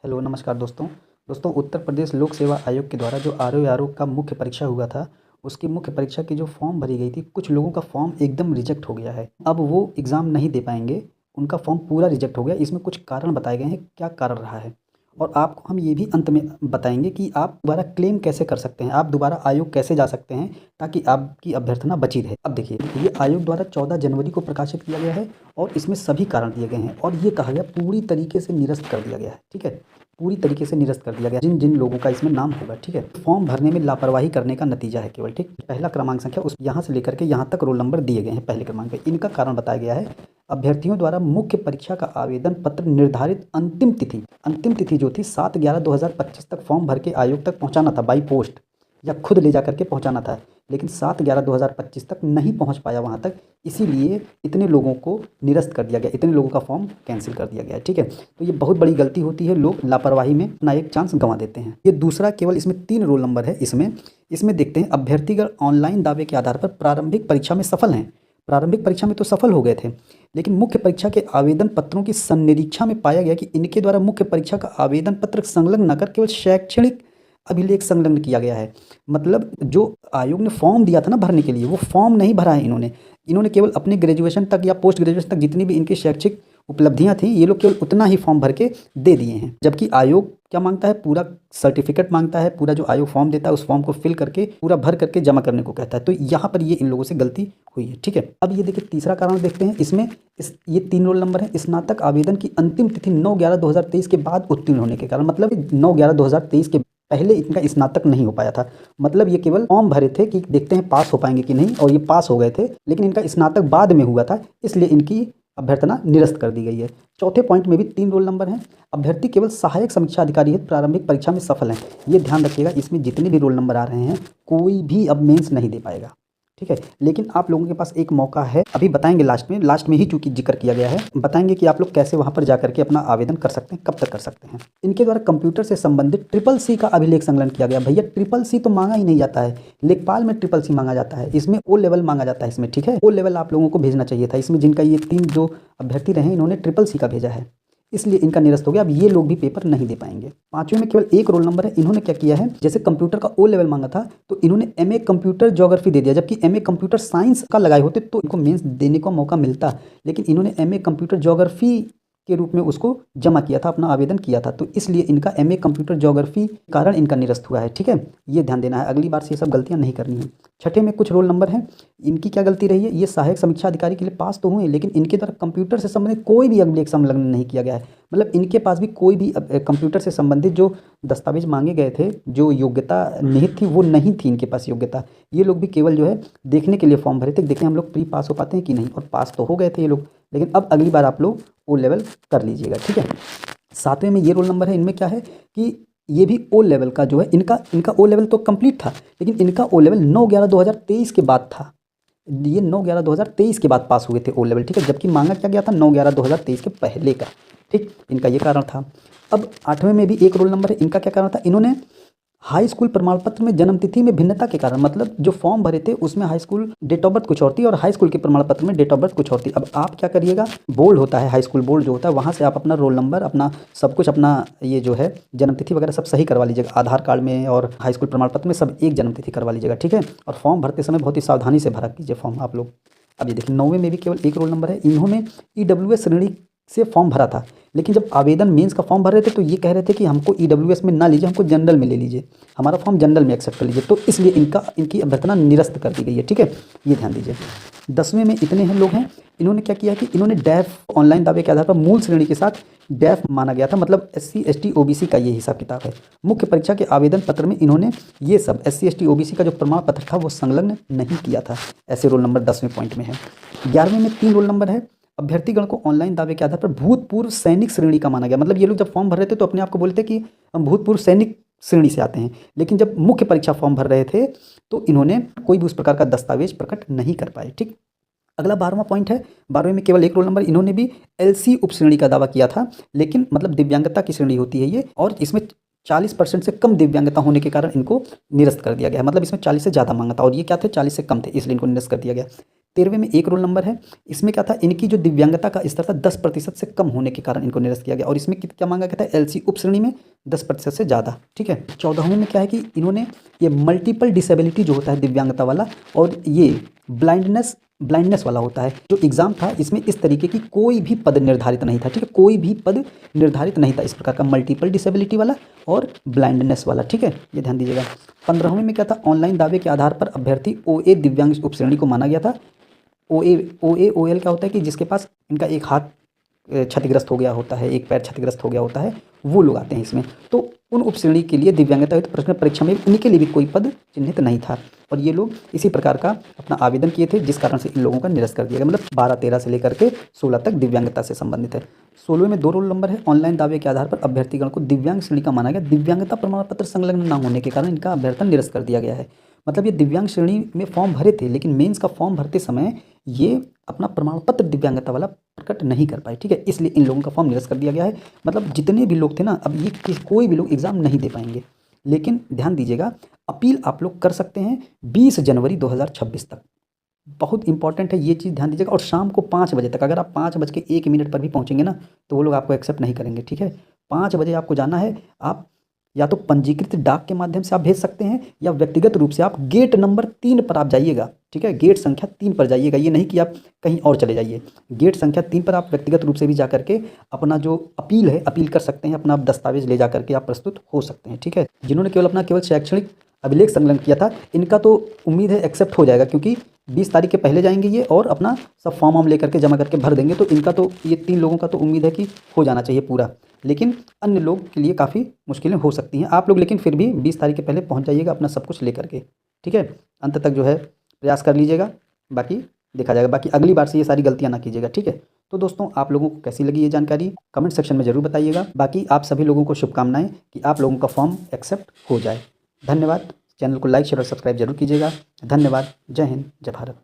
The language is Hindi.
हेलो नमस्कार दोस्तों। उत्तर प्रदेश लोक सेवा आयोग के द्वारा जो आरओ का मुख्य परीक्षा हुआ था, उसकी मुख्य परीक्षा की जो फॉर्म भरी गई थी, कुछ लोगों का फॉर्म एकदम रिजेक्ट हो गया है। अब वो एग्ज़ाम नहीं दे पाएंगे, उनका फॉर्म पूरा रिजेक्ट हो गया। इसमें कुछ कारण बताए गए हैं, क्या कारण रहा है और आपको हम ये भी अंत में बताएंगे कि आप दोबारा क्लेम कैसे कर सकते हैं, आप दोबारा आयोग कैसे जा सकते हैं ताकि आपकी अभ्यर्थना बची रहे। अब देखिए, ये आयोग द्वारा 14 जनवरी को प्रकाशित किया गया है और इसमें सभी कारण दिए गए हैं और ये कहा गया पूरी तरीके से निरस्त कर दिया गया है। ठीक है, पूरी तरीके से निरस्त कर दिया गया जिन जिन लोगों का इसमें नाम होगा। ठीक है, फॉर्म भरने में लापरवाही करने का नतीजा है केवल। ठीक, पहला क्रमांक संख्या उस यहाँ से लेकर के यहाँ तक रोल नंबर दिए गए हैं पहले क्रमांक पे। इनका कारण बताया गया है, अभ्यर्थियों द्वारा मुख्य परीक्षा का आवेदन पत्र निर्धारित अंतिम तिथि जो थी 7/11/2025 तक फॉर्म भर के आयोग तक पहुंचाना था बाई पोस्ट या खुद ले जा करके पहुंचाना था, लेकिन 7/11/2025 तक नहीं पहुंच पाया वहां तक, इसीलिए इतने लोगों को निरस्त कर दिया गया, इतने लोगों का फॉर्म कैंसिल कर दिया गया। ठीक है, तो ये बहुत बड़ी गलती होती है, लोग लापरवाही में अपना एक चांस गंवा देते हैं। ये दूसरा, केवल इसमें 3 रोल नंबर है। इसमें देखते हैं, अभ्यर्थीगण ऑनलाइन दावे के आधार पर प्रारंभिक परीक्षा में सफल हैं। प्रारंभिक परीक्षा में तो सफल हो गए थे, लेकिन मुख्य परीक्षा के आवेदन पत्रों की संनिरीक्षा में पाया गया कि इनके द्वारा मुख्य परीक्षा का आवेदन पत्र संलग्न न कर केवल शैक्षणिक अभिलेख संलग्न किया गया है। मतलब जो आयोग ने फॉर्म दिया था ना भरने के लिए, वो फॉर्म नहीं भरा है इन्होंने केवल अपने ग्रेजुएशन तक या पोस्ट ग्रेजुएशन तक जितनी भी इनकी शैक्षिक उपलब्धियां थी, ये लोग केवल उतना ही फॉर्म भर के दे दिए हैं। जबकि आयोग क्या मांगता है, पूरा सर्टिफिकेट मांगता है, पूरा जो आयोग फॉर्म देता है उस फॉर्म को फिल करके पूरा भर करके जमा करने को कहता है। तो यहाँ पर ये इन लोगों से गलती हुई है। ठीक है, अब ये देखिए तीसरा कारण देखते हैं। ये 3 रोल नंबर है। स्नातक आवेदन की अंतिम तिथि 9/11/2023 के बाद उत्तीर्ण होने के कारण, मतलब 9/11/2023 के पहले इनका स्नातक नहीं हो पाया था। मतलब ये केवल फॉर्म भरे थे कि देखते हैं पास हो पाएंगे कि नहीं, और ये पास हो गए थे, लेकिन इनका स्नातक बाद में हुआ था, इसलिए इनकी अभ्यर्थना निरस्त कर दी गई है। चौथे पॉइंट में भी 3 रोल नंबर हैं। अभ्यर्थी केवल सहायक समीक्षा अधिकारी है, प्रारंभिक परीक्षा में सफल हैं। ये ध्यान रखिएगा, इसमें जितने भी रोल नंबर आ रहे हैं, कोई भी अब मेंस नहीं दे पाएगा। ठीक है, लेकिन आप लोगों के पास एक मौका है, अभी बताएंगे लास्ट में ही चूंकि जिक्र किया गया है, बताएंगे कि आप लोग कैसे वहां पर जाकर के अपना आवेदन कर सकते हैं, कब तक कर सकते हैं। इनके द्वारा कंप्यूटर से संबंधित CCC का अभिलेख संलग्न किया गया। भैया CCC तो मांगा ही नहीं जाता है, लेखपाल में CCC मांगा जाता है, इसमें O लेवल मांगा जाता है इसमें। ठीक है, O लेवल आप लोगों को भेजना चाहिए था। इसमें जिनका ये 3 जो अभ्यर्थी रहे, इन्होंने CCC का भेजा है, इसलिए इनका निरस्त हो गया। अब ये लोग भी पेपर नहीं दे पाएंगे। 5वें में केवल 1 रोल नंबर है। इन्होंने क्या किया है, जैसे कंप्यूटर का O लेवल मांगा था, तो इन्होंने MA कंप्यूटर ज्योग्राफी दे दिया, जबकि MA कंप्यूटर साइंस का लगाए होते तो इनको मेंस देने का मौका मिलता, लेकिन इन्होंने MA कंप्यूटर ज्योग्राफी के रूप में उसको जमा किया था, अपना आवेदन किया था, तो इसलिए इनका MA कंप्यूटर ज्योग्राफी कारण इनका निरस्त हुआ है। ठीक है, ये ध्यान देना है, अगली बार से ये सब गलतियां नहीं करनी है। 6ठे में कुछ रोल नंबर हैं। इनकी क्या गलती रही है, ये सहायक समीक्षा अधिकारी के लिए पास तो हुए, लेकिन इनके द्वारा कंप्यूटर से संबंधित कोई भी अभिलेख संलग्न नहीं किया गया है। मतलब इनके पास भी कोई भी कंप्यूटर से संबंधित जो दस्तावेज मांगे गए थे, जो योग्यता निहित थी, वो नहीं थी इनके पास योग्यता। ये लोग भी केवल जो है देखने के लिए फॉर्म भरे थे, देखें हम लोग प्री पास हो पाते हैं कि नहीं, और पास तो हो गए थे ये लोग, लेकिन अब अगली बार आप लोग O लेवल कर लीजिएगा। ठीक है, 7वें में ये रोल नंबर है। इनमें क्या है कि ये भी O लेवल का जो है, इनका O लेवल तो कंप्लीट था, लेकिन इनका O लेवल 9/11/2023 के बाद था। ये 9/11/2023 के बाद पास हुए थे O लेवल। ठीक है, जबकि मांगा क्या गया था 9/11/2023 के पहले का। ठीक, इनका ये कारण था। अब 8वें में भी 1 रोल नंबर है। इनका क्या कारण था, इन्होंने हाई स्कूल प्रमाण पत्र में जन्मतिथि में भिन्नता के कारण, मतलब जो फॉर्म भरे थे उसमें high school date of birth कुछ और थी और हाई स्कूल के प्रमाण पत्र में डेट ऑफ बर्थ कुछ और थी। अब आप क्या करिएगा, बोर्ड होता है, हाई स्कूल बोर्ड जो होता है, वहाँ से आप अपना रोल नंबर, अपना सब कुछ, अपना ये जो है जन्मतिथि वगैरह सब सही करवा लीजिएगा। आधार कार्ड में और हाई स्कूल प्रमाण पत्र में सब एक जन्मतिथि करवा लीजिएगा। ठीक है, और फॉर्म भरते समय बहुत ही सावधानी से भरा कीजिए फॉर्म आप लोग। अब ये देखिए 9वें में भी केवल 1 रोल नंबर है। इन्होंने EWS श्रेणी से फॉर्म भरा था, लेकिन जब आवेदन मेंस का फॉर्म भर रहे थे तो ये कह रहे थे कि हमको EWS में ना लीजिए, हमको जनरल में ले लीजिए, हमारा फॉर्म जनरल में एक्सेप्ट कर लीजिए, तो इसलिए इनकी अभ्यर्थना निरस्त कर दी गई है। ठीक है, ये ध्यान दीजिए। 10वें में इतने हैं लोग हैं। इन्होंने क्या किया कि इन्होंने डैफ ऑनलाइन दावे के आधार पर मूल श्रेणी के साथ डैफ माना गया था, मतलब SC ST OBC का ये हिसाब किताब है। मुख्य परीक्षा के आवेदन पत्र में इन्होंने ये सब SC ST OBC का जो प्रमाण पत्र था वो संलग्न नहीं किया था। ऐसे रोल नंबर 10वें पॉइंट में है। 11वें में 3 रोल नंबर है। अभ्यर्थीगण को ऑनलाइन दावे के आधार पर भूतपूर्व सैनिक श्रेणी का माना गया। मतलब ये लोग जब फॉर्म भर रहे थे तो अपने आप को बोलते कि हम भूतपूर्व सैनिक श्रेणी से आते हैं, लेकिन जब मुख्य परीक्षा फॉर्म भर रहे थे तो इन्होंने कोई भी उस प्रकार का दस्तावेज प्रकट नहीं कर पाए। ठीक, अगला 12वां पॉइंट है। 12वें में केवल 1 रोल नंबर। इन्होंने भी LC उपश्रेणी का दावा किया था, लेकिन मतलब दिव्यांगता की श्रेणी होती है ये, और इसमें 40% से कम दिव्यांगता होने के कारण इनको निरस्त कर दिया गया है। मतलब इसमें 40 से ज़्यादा मांगा था और ये क्या थे, 40 से कम थे, इसलिए इनको निरस्त कर दिया गया। 13वें में एक रोल नंबर है। इसमें क्या था, इनकी जो दिव्यांगता का स्तर था 10% से कम होने के कारण इनको निरस्त किया गया। और इसमें क्या मांगा गया था, एलसी उप श्रेणी में 10% से ज़्यादा। ठीक है। 14वें में क्या है कि इन्होंने ये मल्टीपल डिसेबिलिटी जो होता है दिव्यांगता वाला, और ये ब्लाइंडनेस वाला होता है। जो एग्ज़ाम था इसमें इस तरीके की कोई भी पद निर्धारित नहीं था। ठीक है, कोई भी पद निर्धारित नहीं था इस प्रकार का, मल्टीपल डिसेबिलिटी वाला और ब्लाइंडनेस वाला। ठीक है, ये ध्यान दीजिएगा। 15वें में क्या था, ऑनलाइन दावे के आधार पर अभ्यर्थी ओए दिव्यांग उपश्रेणी को माना गया था। ओएल क्या होता है कि जिसके पास इनका एक हाथ क्षतिग्रस्त हो गया होता है, एक पैर क्षतिग्रस्त हो गया होता है, वो लोग आते हैं इसमें। तो उन उपश्रेणी के लिए दिव्यांगता हेतु प्रश्न परीक्षा में उनके लिए भी कोई पद चिन्हित नहीं था, और ये लोग इसी प्रकार का अपना आवेदन किए थे, जिस कारण से इन लोगों का निरस्त कर दिया गया। मतलब 12-13 से लेकर के 16 तक दिव्यांगता से संबंधित है। 16वें में 2 रोल नंबर है। ऑनलाइन दावे के आधार पर अभ्यर्थीगण को दिव्यांग श्रेणी का माना गया। दिव्यांगता प्रमाण पत्र संलग्न न होने के कारण इनका अभ्यर्थन निरस्त कर दिया गया है। मतलब ये दिव्यांग श्रेणी में फॉर्म भरे थे, लेकिन मेंस का फॉर्म भरते समय ये अपना प्रमाण पत्र दिव्यांगता वाला प्रकट नहीं कर पाए। ठीक है, इसलिए इन लोगों का फॉर्म निरस्त कर दिया गया है। मतलब जितने भी लोग थे ना, अब ये कोई भी लोग एग्ज़ाम नहीं दे पाएंगे। लेकिन ध्यान दीजिएगा, अपील आप लोग कर सकते हैं 20 जनवरी 2026 तक। बहुत इंपॉर्टेंट है ये चीज़, ध्यान दीजिएगा। और शाम को 5 बजे तक, अगर आप 5:01 पर भी पहुँचेंगे ना, तो वो लोग आपको एक्सेप्ट नहीं करेंगे। ठीक है, 5 बजे आपको जाना है। आप या तो पंजीकृत डाक के माध्यम से आप भेज सकते हैं, या व्यक्तिगत रूप से आप गेट नंबर 3 पर आप जाइएगा। ठीक है, गेट संख्या 3 पर जाइएगा। ये नहीं कि आप कहीं और चले जाइए। गेट संख्या 3 पर आप व्यक्तिगत रूप से भी जा करके अपना जो अपील है, अपील कर सकते हैं। अपना आप दस्तावेज ले जा करके आप प्रस्तुत हो सकते हैं। ठीक है, जिन्होंने केवल शैक्षणिक अभिलेख संलग्न किया था, इनका तो उम्मीद है एक्सेप्ट हो जाएगा, क्योंकि 20 तारीख के पहले जाएंगे ये, और अपना सब फॉर्म वार्म लेकर के जमा करके भर देंगे। तो इनका तो, ये 3 लोगों का तो उम्मीद है कि हो जाना चाहिए पूरा। लेकिन अन्य लोग के लिए काफ़ी मुश्किलें हो सकती हैं। आप लोग लेकिन फिर भी 20 तारीख के पहले पहुंच जाइएगा अपना सब कुछ लेकर के। ठीक है, अंत तक जो है प्रयास कर लीजिएगा, बाकी देखा जाएगा। बाकी अगली बार से ये सारी गलतियां ना कीजिएगा। ठीक है, तो दोस्तों आप लोगों को कैसी लगी ये जानकारी कमेंट सेक्शन में ज़रूर बताइएगा। बाकी आप सभी लोगों को शुभकामनाएं कि आप लोगों का फॉर्म एक्सेप्ट हो जाए। धन्यवाद। चैनल को लाइक शेयर और सब्सक्राइब जरूर कीजिएगा। धन्यवाद। जय हिंद, जय भारत।